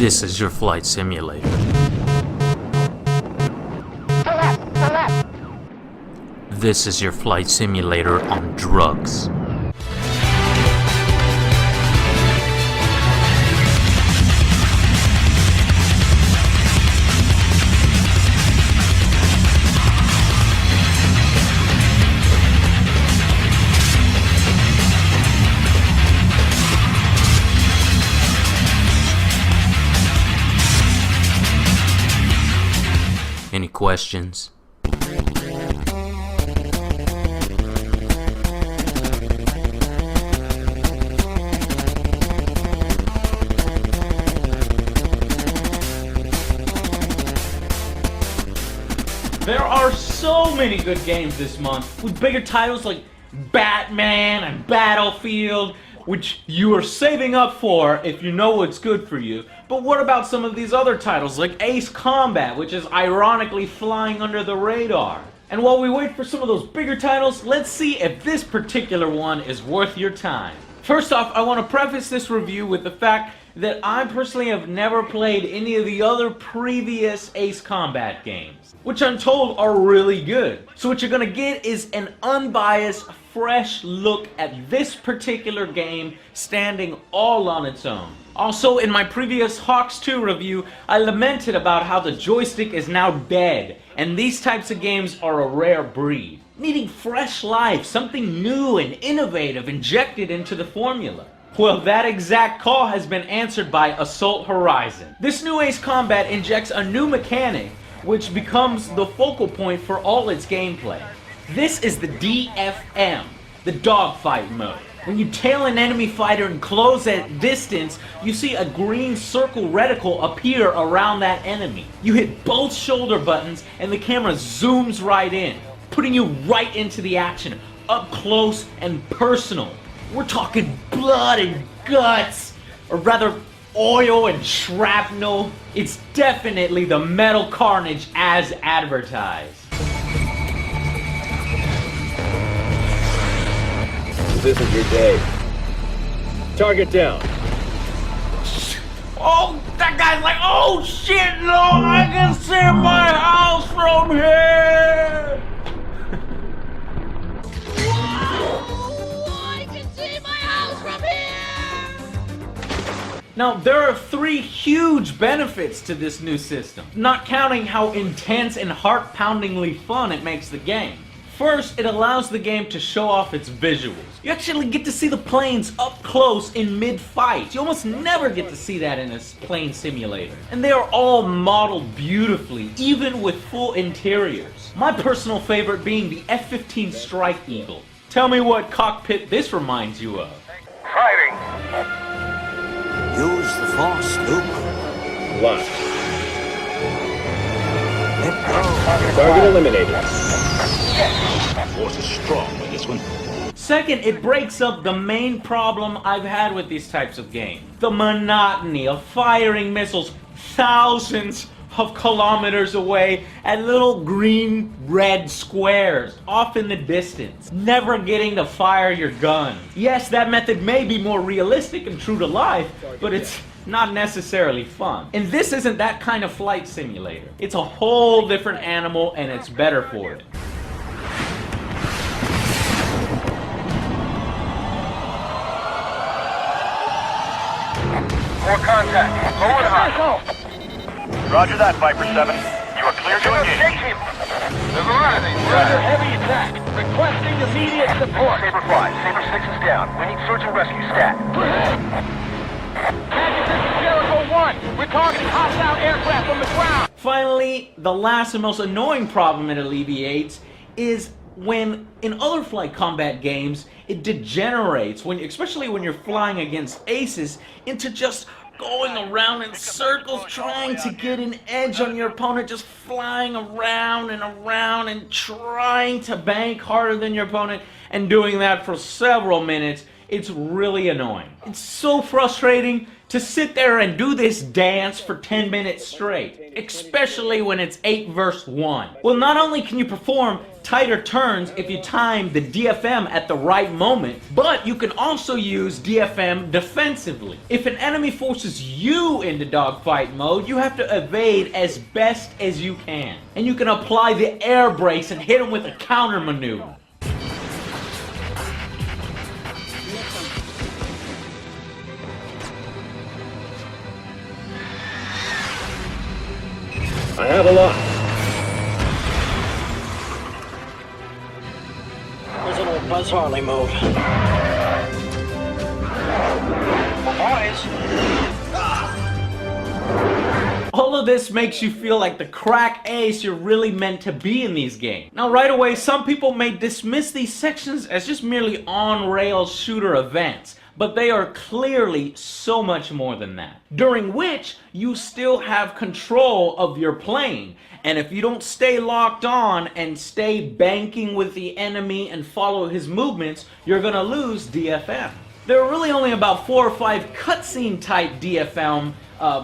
This is your flight simulator. This is your flight simulator on drugs. Any questions? There are so many good games this month, with bigger titles like Batman and Battlefield, which you are saving up for if you know what's good for you. But what about some of these other titles like Ace Combat, which is ironically flying under the radar? And while we wait for some of those bigger titles, let's see if this particular one is worth your time. First off, I want to preface this review with the fact that I personally have never played any of the other previous Ace Combat games, which I'm told are really good. So what you're gonna get is an unbiased, fresh look at this particular game standing all on its own. Also, in my previous Hawks 2 review, I lamented about how the joystick is now dead, and these types of games are a rare breed, needing fresh life, something new and innovative injected into the formula. Well, that exact call has been answered by Assault Horizon. This new Ace Combat injects a new mechanic, which becomes the focal point for all its gameplay. This is the DFM, the dogfight mode. When you tail an enemy fighter and close at distance, you see a green circle reticle appear around that enemy. You hit both shoulder buttons and the camera zooms right in, putting you right into the action, up close and personal. We're talking blood and guts, or rather oil and shrapnel. It's definitely the metal carnage as advertised. This is your day. Target down. Oh, that guy's like, oh shit, no, I can see my house from here! I can see my house from here! Now, there are 3 huge benefits to this new system, not counting how intense and heart-poundingly fun it makes the game. First, it allows the game to show off its visuals. You actually get to see the planes up close in mid-fight. You almost never get to see that in a plane simulator. And they are all modeled beautifully, even with full interiors. My personal favorite being the F-15 Strike Eagle. Tell me what cockpit this reminds you of. Firing. Use the force, Luke. Launch. Let go. Target eliminated. Force is strong with this one. Second, it breaks up the main problem I've had with these types of games. The monotony of firing missiles thousands of kilometers away at little green-red squares off in the distance, never getting to fire your gun. Yes, that method may be more realistic and true to life, but it's not necessarily fun. And this isn't that kind of flight simulator. It's a whole different animal, and it's better for it. More contact. Low and high. Roger that, Viper 7. You are clear to engage. Shake him. There's a lot of these. We're under heavy attack. Requesting immediate support. Saber 5. Saber 6 is down. We need search and rescue stat. Jericho 1. We're targeting hostile aircraft from the ground. Finally, the last and most annoying problem it alleviates is when in other flight combat games it degenerates, especially when you're flying against aces, into just going around in circles trying to get an edge on your opponent, just flying around and around and trying to bank harder than your opponent, and doing that for several minutes. It's really annoying. It's so frustrating to sit there and do this dance for 10 minutes straight, especially when it's 8 versus 1. Well, not only can you perform tighter turns if you time the DFM at the right moment, but you can also use DFM defensively. If an enemy forces you into dogfight mode, you have to evade as best as you can. And you can apply the air brakes and hit them with a counter maneuver. I have a lot. There's a little Buzz Harley mode. Boys. All of this makes you feel like the crack ace you're really meant to be in these games. Now right away, some people may dismiss these sections as just merely on-rails shooter events, but they are clearly so much more than that. During which, you still have control of your plane. And if you don't stay locked on and stay banking with the enemy and follow his movements, you're gonna lose DFM. There are really only about 4 or 5 cutscene type DFM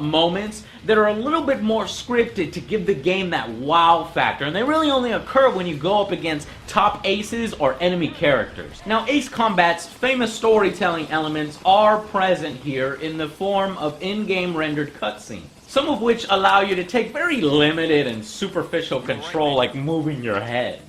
moments that are a little bit more scripted to give the game that wow factor, and they really only occur when you go up against top aces or enemy characters. Now, Ace Combat's famous storytelling elements are present here in the form of in-game rendered cutscenes, some of which allow you to take very limited and superficial control, like moving your head.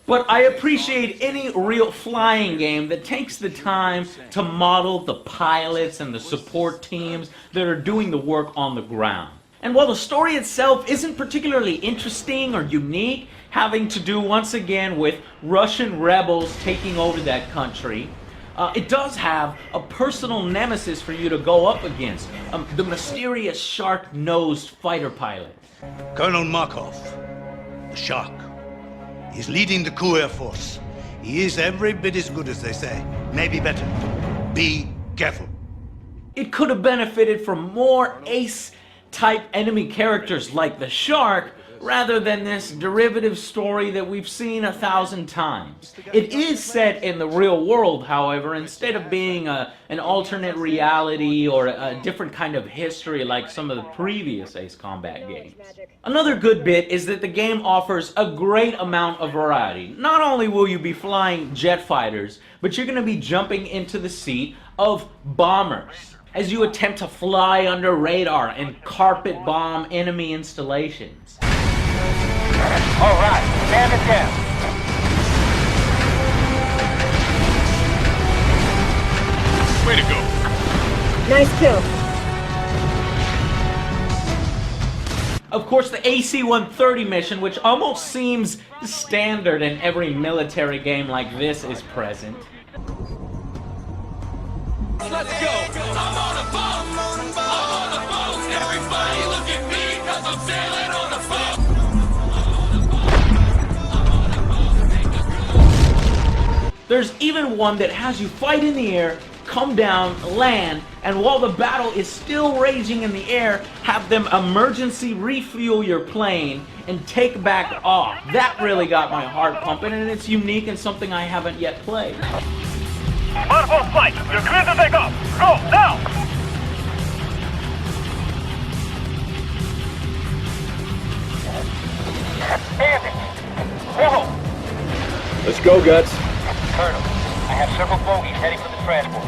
But I appreciate any real flying game that takes the time to model the pilots and the support teams that are doing the work on the ground. And while the story itself isn't particularly interesting or unique, having to do once again with Russian rebels taking over that country, it does have a personal nemesis for you to go up against, the mysterious shark-nosed fighter pilot. Colonel Markov, the Shark. He's leading the Ku Air Force. He is every bit as good as they say. Maybe better. Be careful. It could have benefited from more ace-type enemy characters like the Shark, rather than this derivative story that we've seen 1,000 times. It is set in the real world, however, instead of being an alternate reality or a different kind of history like some of the previous Ace Combat games. Another good bit is that the game offers a great amount of variety. Not only will you be flying jet fighters, but you're going to be jumping into the seat of bombers as you attempt to fly under radar and carpet bomb enemy installations. All right, stand it down. Way to go. Nice kill. Of course, the AC-130 mission, which almost seems standard in every military game like this, is present. Let's go. I'm on a boat. I'm on a boat. Everybody look at me, 'cause I'm sailing on the boat. There's even one that has you fight in the air, come down, land, and while the battle is still raging in the air, have them emergency refuel your plane and take back off. That really got my heart pumping, and it's unique and something I haven't yet played. Marvel flight, you're clear to take off. Go, now! Andy! Whoa! Let's go, Guts. Colonel, I have several bogies heading for the transport.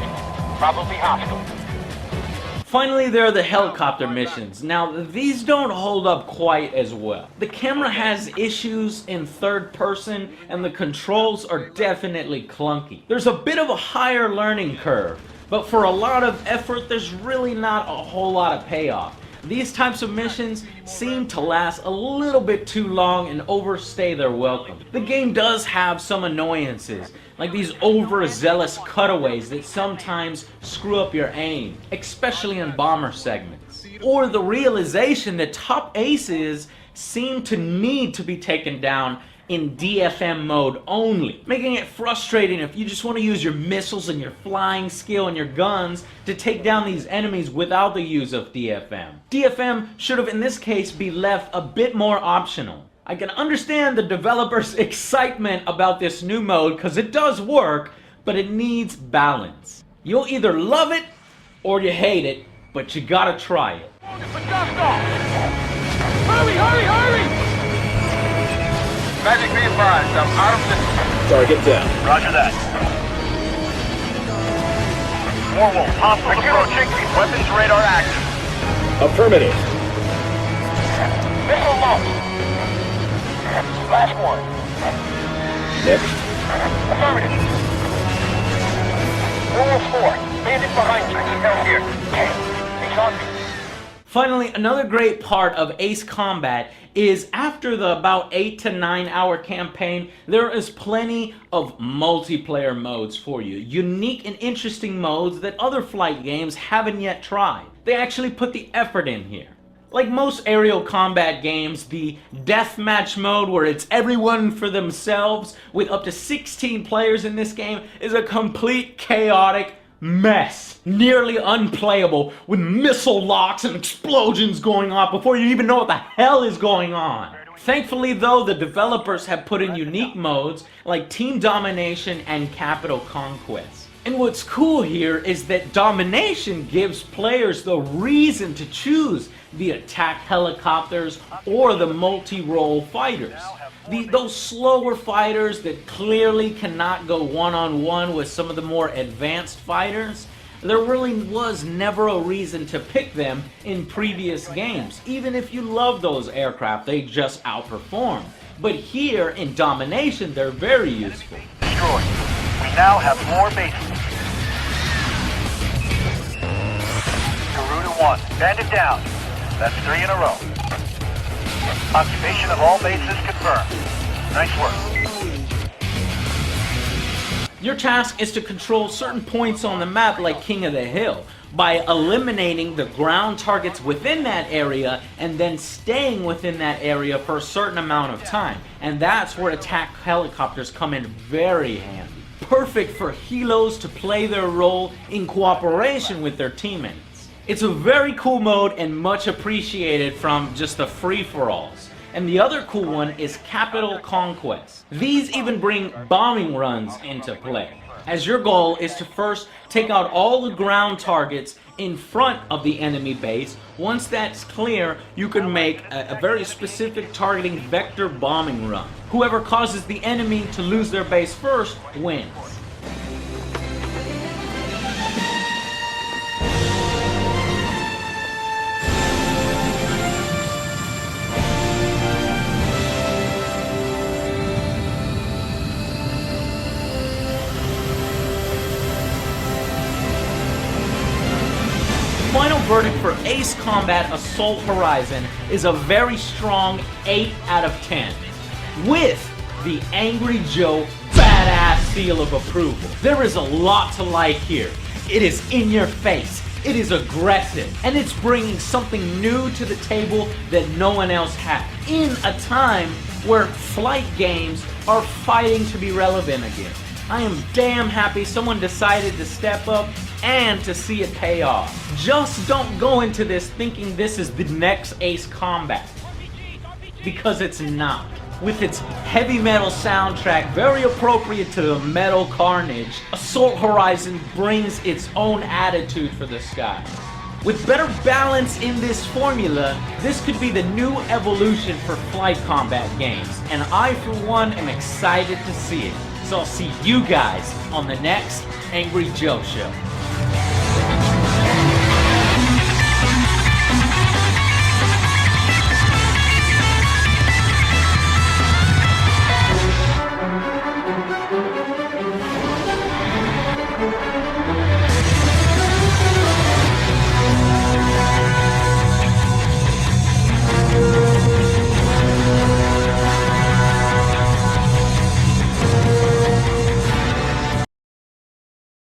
Probably hostile. Finally, there are the helicopter missions. Now, these don't hold up quite as well. The camera has issues in third person, and the controls are definitely clunky. There's a bit of a higher learning curve, but for a lot of effort, there's really not a whole lot of payoff. These types of missions seem to last a little bit too long and overstay their welcome. The game does have some annoyances, like these overzealous cutaways that sometimes screw up your aim, especially in bomber segments. Or the realization that top aces seem to need to be taken down in DFM mode only, making it frustrating if you just want to use your missiles and your flying skill and your guns to take down these enemies without the use of DFM. DFM should have in this case be left a bit more optional. I can understand the developers' excitement about this new mode because it does work, but it needs balance. You'll either love it or you hate it, but you gotta try it. Hurry, hurry, hurry! Magic be advised, I'm out of system. Target down. Roger that. Warwolf, hostiles approaching. Weapons radar active. Affirmative. Missile launched. Last one. Next. Affirmative. Warwolf 4, bandit behind you. Hell here. He's on me. Finally, another great part of Ace Combat is after the about 8 to 9 hour campaign, there is plenty of multiplayer modes for you. Unique and interesting modes that other flight games haven't yet tried. They actually put the effort in here. Like most aerial combat games, the deathmatch mode where it's everyone for themselves with up to 16 players in this game is a complete chaotic mess. Nearly unplayable with missile locks and explosions going on before you even know what the hell is going on. Thankfully though, the developers have put in unique modes like Team Domination and Capital Conquest. And what's cool here is that Domination gives players the reason to choose the attack helicopters or the multi-role fighters. Those slower fighters that clearly cannot go one-on-one with some of the more advanced fighters, there really was never a reason to pick them in previous games. Even if you love those aircraft, they just outperform. But here in Domination, they're very useful. Destroyed. We now have more bases. Garuda 1, bandit down. That's 3 in a row. Occupation of all bases confirmed. Nice work. Your task is to control certain points on the map like King of the Hill by eliminating the ground targets within that area and then staying within that area for a certain amount of time. And that's where attack helicopters come in very handy. Perfect for helos to play their role in cooperation with their teammates. It's a very cool mode and much appreciated from just the free-for-alls. And the other cool one is Capital Conquest. These even bring bombing runs into play, as your goal is to first take out all the ground targets in front of the enemy base. Once that's clear, you can make a very specific targeting vector bombing run. Whoever causes the enemy to lose their base first wins. Final verdict for Ace Combat Assault Horizon is a very strong 8 out of 10, with the Angry Joe badass seal of approval. There is a lot to like here. It is in your face, it is aggressive, and it's bringing something new to the table that no one else has. In a time where flight games are fighting to be relevant again. I am damn happy someone decided to step up and to see it pay off. Just don't go into this thinking this is the next Ace Combat, because it's not. With its heavy metal soundtrack, very appropriate to the metal carnage, Assault Horizon brings its own attitude for the sky. With better balance in this formula, this could be the new evolution for flight combat games, and I for one am excited to see it. So I'll see you guys on the next Angry Joe Show.